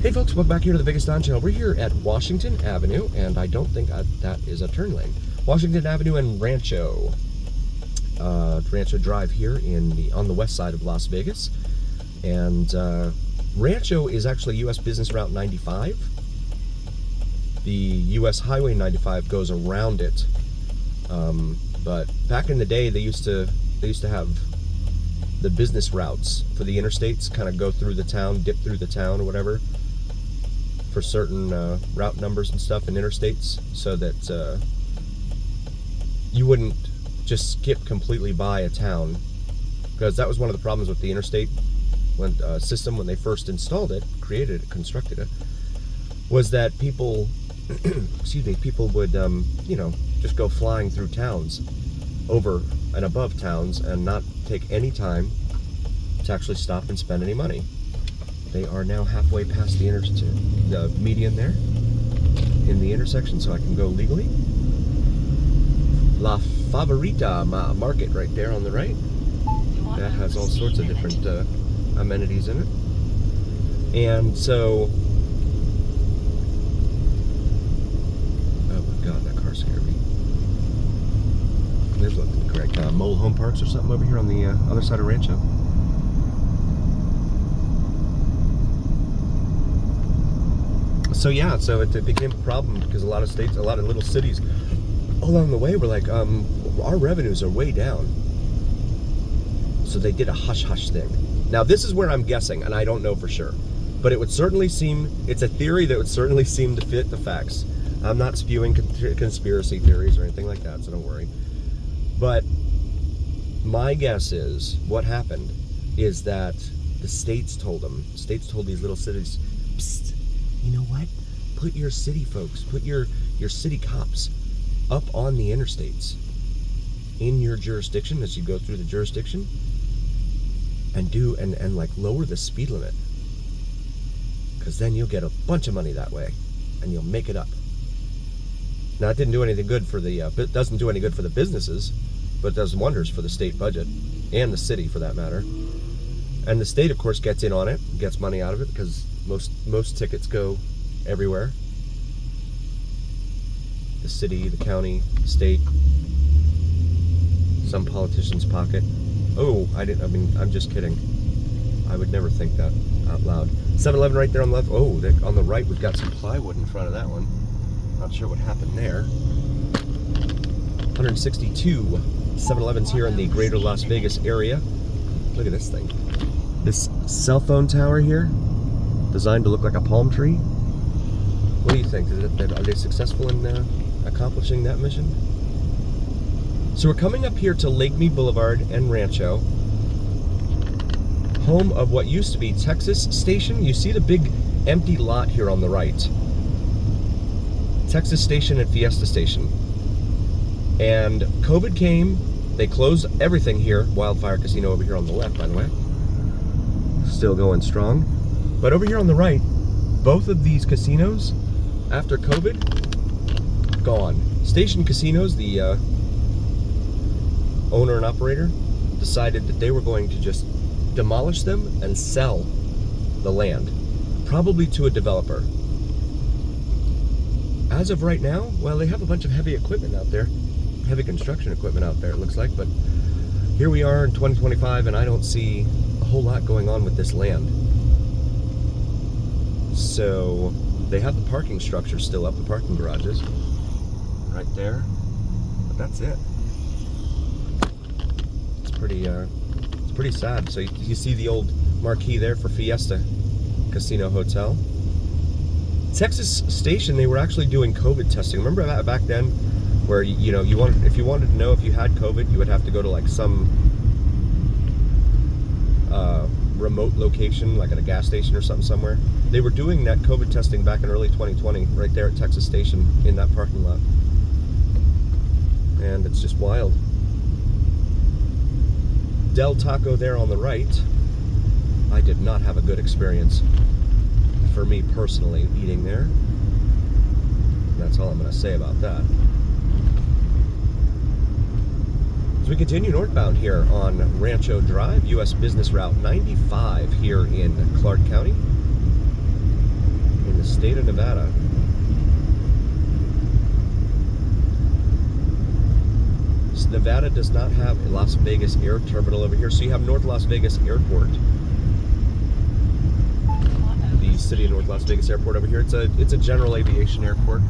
Hey folks, welcome back here to the Vegas Don Channel. We're here at Washington Avenue, and I don't think that is a turn lane. Washington Avenue and Rancho. Rancho Drive here on the west side of Las Vegas. And Rancho is actually U.S. Business Route 95. The U.S. Highway 95 goes around it. But back in the day, they used to have the business routes for the interstates kind of go through the town, dip through the town or whatever, for certain route numbers and stuff and interstates, so that you wouldn't just skip completely by a town, because that was one of the problems with the interstate system when they first installed it, created it, constructed it, was that people people would just go flying through towns, over and above towns, and not take any time to actually stop and spend any money. They are now halfway past the median there in the intersection, so I can go legally. La Favorita Market right there on the right. That has all sorts of different amenities in it. And so, oh my god, that car scared me. There's looking correct. Mole Home Parks or something over here on the other side of Rancho. So yeah, so it became a problem because a lot of little cities along the way were like, our revenues are way down. So they did a hush-hush thing. Now this is where I'm guessing, and I don't know for sure, but it would certainly seem, it's a theory that would certainly seem to fit the facts. I'm not spewing conspiracy theories or anything like that, so don't worry. But my guess is what happened is that the states told these little cities, psst, you know what? Put your city folks, put your city cops up on the interstates in your jurisdiction as you go through the jurisdiction, and like lower the speed limit, because then you'll get a bunch of money that way and you'll make it up. Now it didn't do anything good for the it doesn't do any good for the businesses, but it does wonders for the state budget and the city for that matter. And the state of course gets in on it, gets money out of it, because most tickets go everywhere. The city, the county, the state, some politician's pocket. Oh, I'm just kidding. I would never think that out loud. 7-Eleven right there on the left. Oh, on the right we've got some plywood in front of that one. Not sure what happened there. 162 7-Elevens here in the greater Las Vegas area. Look at this thing. This cell phone tower here, designed to look like a palm tree. What do you think? Are they successful in accomplishing that mission? So we're coming up here to Lake Mead Boulevard and Rancho, home of what used to be Texas Station. You see the big empty lot here on the right. Texas Station and Fiesta Station. And COVID came, they closed everything here. Wildfire Casino over here on the left, by the way. Still going strong. But over here on the right, both of these casinos, after COVID, gone. Station Casinos, the owner and operator, decided that they were going to just demolish them and sell the land, probably to a developer. As of right now, well, they have a bunch of heavy equipment out there, heavy construction equipment out there, it looks like, but here we are in 2025, and I don't see a whole lot going on with this land. So they have the parking structure still up, the parking garages right there, but that's it. It's pretty sad. So you see the old marquee there for Fiesta Casino Hotel. Texas Station, they were actually doing COVID testing. Remember that back then, where if you wanted to know if you had COVID, you would have to go to like some remote location, like at a gas station or something somewhere. They were doing that COVID testing back in early 2020, right there at Texas Station in that parking lot. And it's just wild. Del Taco there on the right. I did not have a good experience, for me personally, eating there. That's all I'm going to say about that. As we continue northbound here on Rancho Drive, U.S. Business Route 95 here in Clark County. state of Nevada. Nevada does not have a Las Vegas air terminal over here, so you have North Las Vegas Airport. The city of North Las Vegas Airport over here. It's a general aviation airport,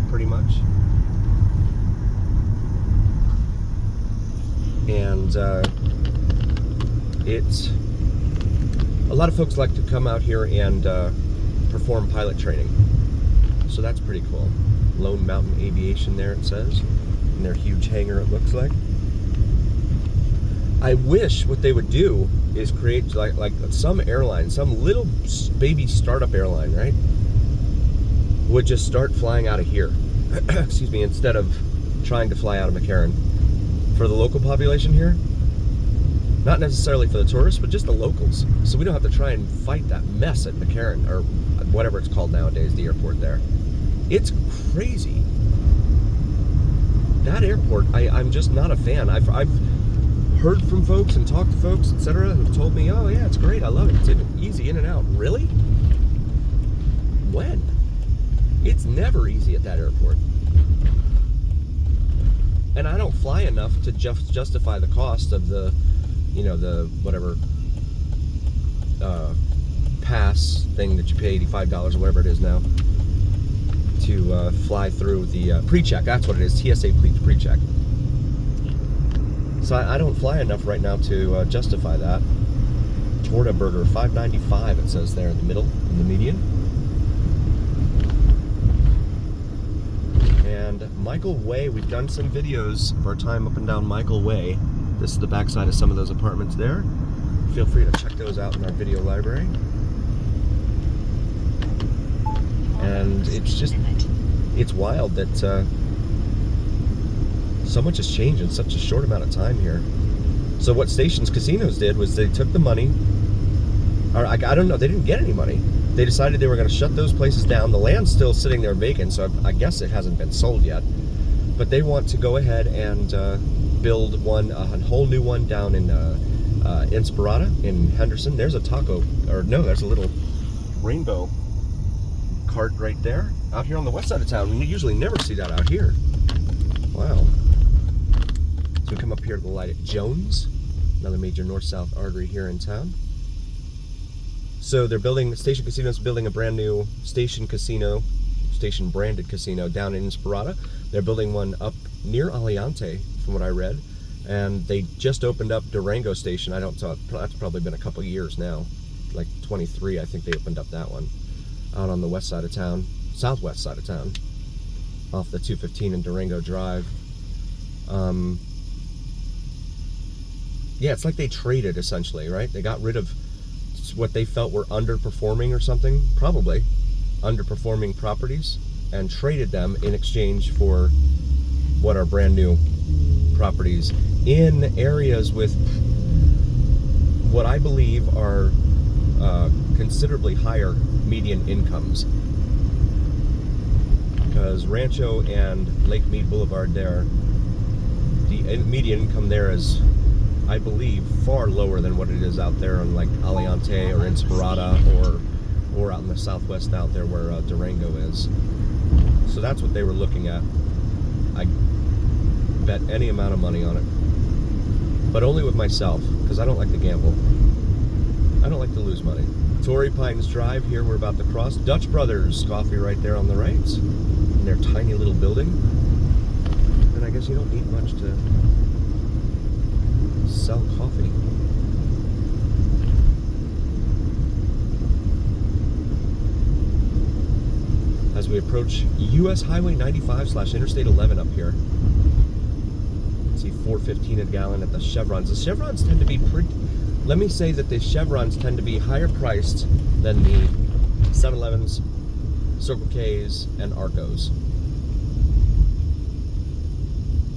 pretty much. And it's a lot of folks like to come out here and perform pilot training. So that's pretty cool. Lone Mountain Aviation there, it says. In their huge hangar, it looks like. I wish what they would do is create like some airline, some little baby startup airline, right? Would just start flying out of here. Excuse me, instead of trying to fly out of McCarran. For the local population here, not necessarily for the tourists, but just the locals. So we don't have to try and fight that mess at McCarran, or whatever it's called nowadays, the airport there. It's crazy. That airport, I'm just not a fan. I've heard from folks and talked to folks, etc., who've told me, oh yeah, it's great, I love it, it's easy in and out. Really? When? It's never easy at that airport. And I don't fly enough to justify the cost of the, the whatever pass thing that you pay $85 or whatever it is now to fly through the pre-check. That's what it is, TSA pre-check. So I don't fly enough right now to justify that. Torta burger, $5.95 it says there in the middle, in the median. And Michael Way, we've done some videos of our time up and down Michael Way. This is the backside of some of those apartments there. Feel free to check those out in our video library. And it's wild that so much has changed in such a short amount of time here. So what Stations Casinos did was they took the money, or I don't know, they didn't get any money. They decided they were going to shut those places down. The land's still sitting there vacant, so I guess it hasn't been sold yet. But they want to go ahead and build a whole new one down in Inspirada in Henderson. There's a there's a little rainbow cart right there, out here on the west side of town. We usually never see that out here. Wow. So we come up here to the light at Jones, another major north-south artery here in town. So they're building, Station Casinos building a brand new station branded casino down in Inspirada. They're building one up near Aliante, from what I read. And they just opened up Durango Station. That's probably been a couple years now. Like 23, I think they opened up that one. Out on the west side of town, southwest side of town, off the 215 and Durango Drive. Yeah, it's like they traded, essentially, right? They got rid of what they felt were underperforming or something, probably underperforming properties, and traded them in exchange for what are brand new properties in areas with what I believe are considerably higher median incomes. Because Rancho and Lake Mead Boulevard there, the median income there is, I believe, far lower than what it is out there on like Aliante or Inspirada or out in the southwest out there where Durango is. So that's what they were looking at. I bet any amount of money on it. But only with myself, because I don't like to gamble. I don't like to lose money. Torrey Pines Drive, here we're about to cross. Dutch Brothers Coffee right there on the right. In their tiny little building. And I guess you don't need much to sell coffee. As we approach US Highway 95/Interstate 11 up here. Let's see, $4.15 a gallon at the Chevrons. The Chevrons tend to be let me say that the Chevrons tend to be higher priced than the 7-Elevens, Circle K's, and Arcos.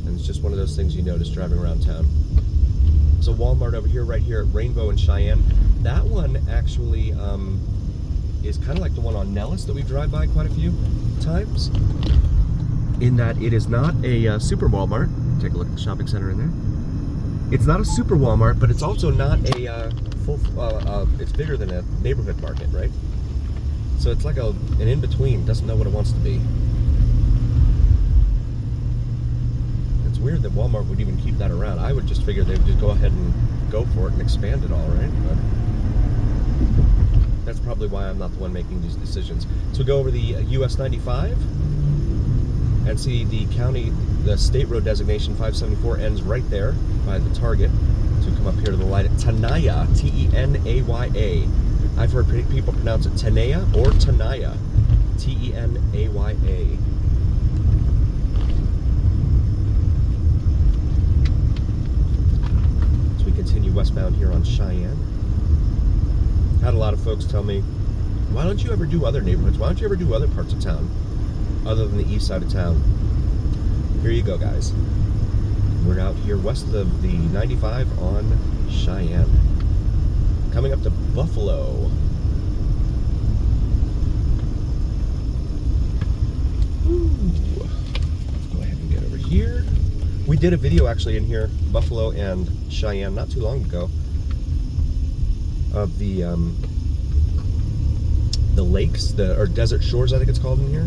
And it's just one of those things you notice driving around town. So Walmart over here, right here at Rainbow and Cheyenne. That one actually is kind of like the one on Nellis that we drive by quite a few times. In that it is not a super Walmart. Take a look at the shopping center in there. It's not a super Walmart, but it's also not a full, it's bigger than a neighborhood market, right? So So it's like an in-between, doesn't know what it wants to be. It's weird that Walmart would even keep that around. I would just figure they would just go ahead and go for it and expand it all, right? But that's probably why I'm not the one making these decisions. So we go over the US 95 and see the state road designation 574 ends right there by the Target. So we come up here to the light at Tenaya, T-E-N-A-Y-A. I've heard people pronounce it Tenaya or Tenaya, T-E-N-A-Y-A. So we continue westbound here on Cheyenne. Had a lot of folks tell me, why don't you ever do other neighborhoods? Why don't you ever do other parts of town other than the east side of town? Here you go, guys. We're out here west of the 95 on Cheyenne. Coming up to Buffalo. Let's go ahead and get over here. We did a video actually in here, Buffalo and Cheyenne, not too long ago, of the lakes, or desert shores, I think it's called in here,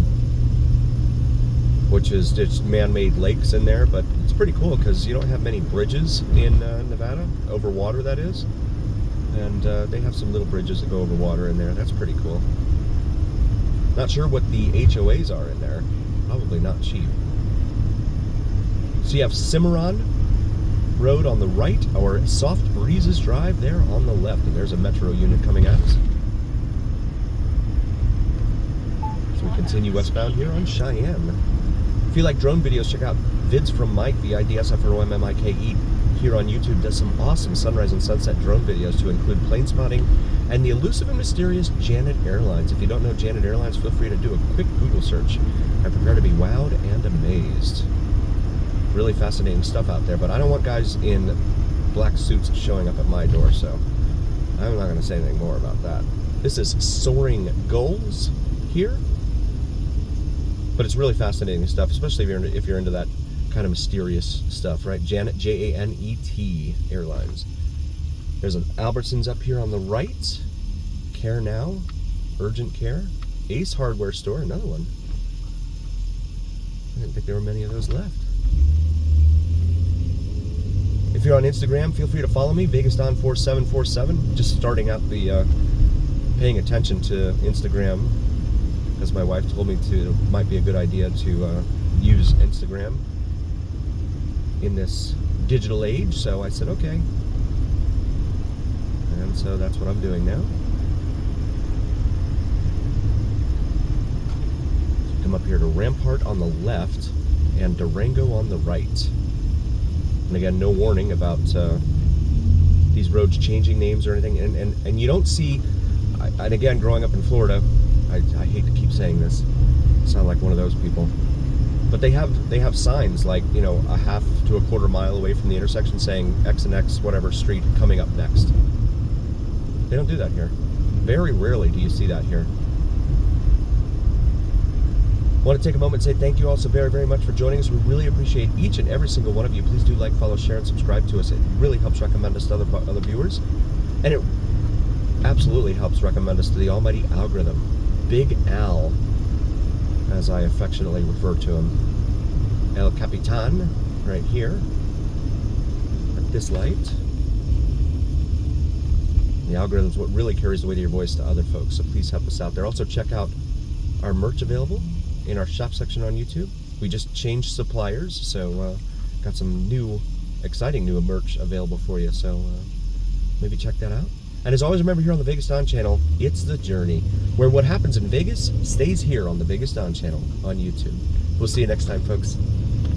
which is just man-made lakes in there. But it's pretty cool because you don't have many bridges in Nevada, over water that is, and they have some little bridges that go over water in there. That's pretty cool. Not sure what the HOAs are in there. Probably not cheap. So you have Cimarron Road on the right, or Soft Breezes Drive there on the left, and there's a metro unit coming at us. So we continue westbound here on Cheyenne. If you like drone videos, check out Vids from Mike, VIDSFROMMIKE, here on YouTube. Does some awesome sunrise and sunset drone videos to include plane spotting and the elusive and mysterious Janet Airlines. If you don't know Janet Airlines, feel free to do a quick Google search and prepare to be wowed and amazed. Really fascinating stuff out there, but I don't want guys in black suits showing up at my door, so I'm not going to say anything more about that. This is Soaring Gulls here, but it's really fascinating stuff, especially if you're into that kind of mysterious stuff, right? Janet, J-A-N-E-T Airlines. There's an Albertsons up here on the right. Care Now, Urgent Care. Ace Hardware Store, another one. I didn't think there were many of those left. If you're on Instagram, feel free to follow me, VegasDon4747. Just starting out the paying attention to Instagram, because my wife told me it might be a good idea to use Instagram in this digital age, so I said okay. And so that's what I'm doing now. So come up here to Rampart on the left and Durango on the right. And again, no warning about these roads changing names or anything. And you don't see, and again, growing up in Florida, I hate to keep saying this, I sound like one of those people, but they have signs like, you know, a half to a quarter mile away from the intersection saying X and X whatever street coming up next. They don't do that here. Very rarely do you see that here. I want to take a moment and say thank you all so very, very much for joining us. We really appreciate each and every single one of you. Please do like, follow, share, and subscribe to us. It really helps recommend us to other viewers. And it absolutely helps recommend us to the almighty algorithm. Big Al, as I affectionately refer to him. El Capitan, right here, at this light. The algorithm is what really carries the weight of your voice to other folks, so please help us out there. Also, check out our merch available in our shop section on YouTube. We just changed suppliers, so got some new, exciting new merch available for you, so maybe check that out. And as always, remember here on the Vegas Don channel, it's the journey, where what happens in Vegas stays here on the Vegas Don channel on YouTube. We'll see you next time, folks.